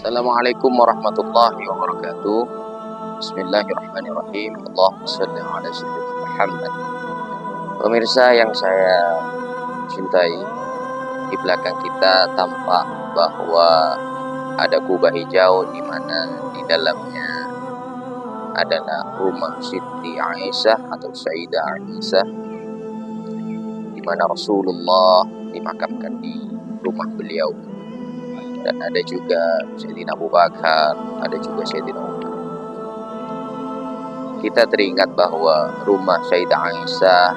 Assalamualaikum warahmatullahi wabarakatuh. Bismillahirrahmanirrahim. Allahumma shalli ala sayyidina Muhammad. Pemirsa yang saya cintai, di belakang kita tampak bahwa ada kubah hijau di mana di dalamnya adalah rumah Siti Aisyah atau Sayyidah Aisyah, di mana Rasulullah dimakamkan di rumah beliau. Dan ada juga Sayyidina Abu Bakar, ada juga Sayyidina Umar. Kita teringat bahwa rumah Sayyidah Aisyah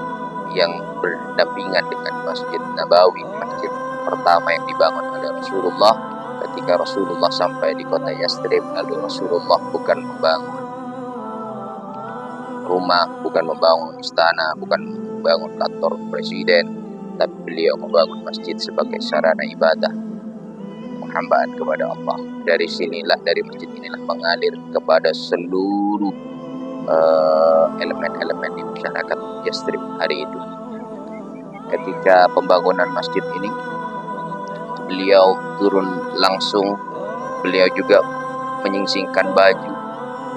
yang berdampingan dengan Masjid Nabawi, masjid pertama yang dibangun oleh Rasulullah ketika Rasulullah sampai di kota Yastrib. Lalu Rasulullah bukan membangun rumah, bukan membangun istana, bukan membangun kantor presiden, tapi beliau membangun masjid sebagai sarana ibadah, penghambaan kepada Allah. Dari sinilah, dari masjid inilah mengalir kepada seluruh elemen-elemen di masyarakat Yastrib hari itu. Ketika pembangunan masjid ini, beliau turun langsung, beliau juga menyingsingkan baju.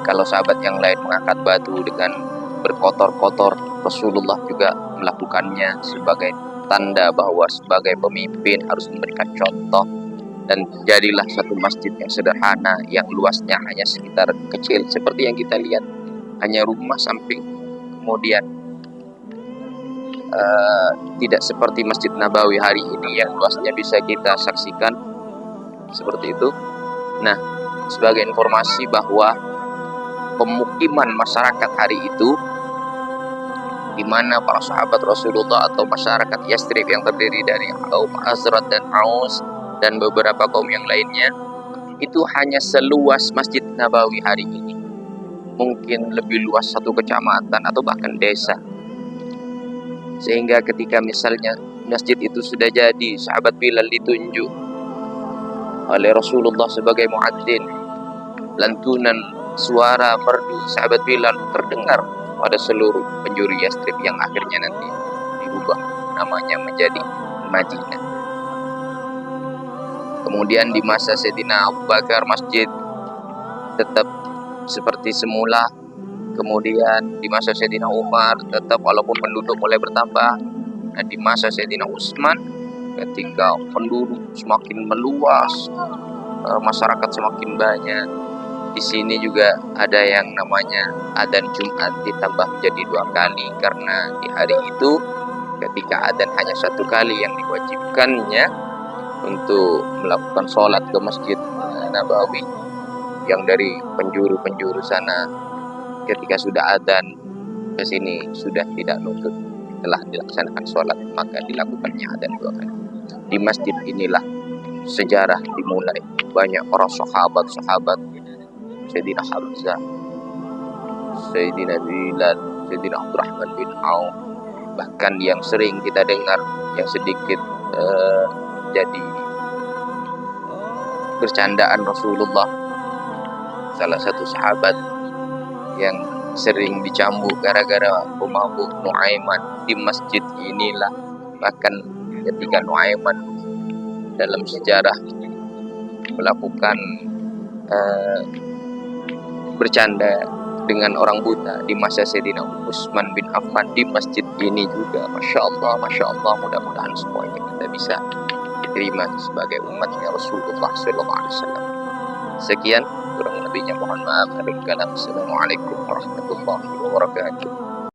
Kalau sahabat yang lain mengangkat batu dengan berkotor-kotor, Rasulullah juga melakukannya sebagai tanda bahwa sebagai pemimpin harus memberikan contoh. Dan jadilah satu masjid yang sederhana, yang luasnya hanya sekitar kecil seperti yang kita lihat, hanya rumah samping. Kemudian tidak seperti Masjid Nabawi hari ini yang luasnya bisa kita saksikan seperti itu. Nah, sebagai informasi bahwa pemukiman masyarakat hari itu, di mana para sahabat Rasulullah atau masyarakat Yastrib yang terdiri dari kaum Azrat dan Aus dan beberapa kaum yang lainnya, itu hanya seluas Masjid Nabawi hari ini. Mungkin lebih luas satu kecamatan atau bahkan desa. Sehingga ketika misalnya masjid itu sudah jadi, sahabat Bilal ditunjuk oleh Rasulullah sebagai muadzin, lantunan suara merdu sahabat Bilal terdengar pada seluruh penjuru Yastrib yang akhirnya nanti dirubah namanya menjadi Madinah. Kemudian di masa Sayyidina Abu Bakar masjid tetap seperti semula. Kemudian di masa Sayyidina Umar tetap walaupun penduduk mulai bertambah. Nah, di masa Sayyidina Utsman ketika penduduk semakin meluas, masyarakat semakin banyak, di sini juga ada yang namanya adzan Jumat ditambah menjadi 2 kali, karena di hari itu ketika adzan hanya 1 kali yang diwajibkannya untuk melakukan sholat ke Masjid Nabawi, yang dari penjuru-penjuru sana ketika sudah adzan ke sini sudah tidak nuntut, telah dilaksanakan sholat, maka dilakukannya adzan 2 kali. Di masjid inilah sejarah dimulai. Banyak para sahabat-sahabat, Sayyidina Hamzah, Sayyidina Bilal, Sayyidina Abdurrahman bin Auf, bahkan yang sering kita dengar, yang sedikit jadi bercandaan Rasulullah, salah satu sahabat yang sering dicambuk gara-gara pemabuk Nuaiman di masjid inilah. Bahkan ketika Nuaiman dalam sejarah melakukan bercanda dengan orang buta di masa Sayyidina Utsman bin Affan di masjid ini juga. Masya Allah, mudah-mudahan semuanya kita bisa diterima sebagai umatnya Rasulullah SAW. Sekian, kurang lebihnya mohon maaf. Assalamualaikum warahmatullahi wabarakatuh.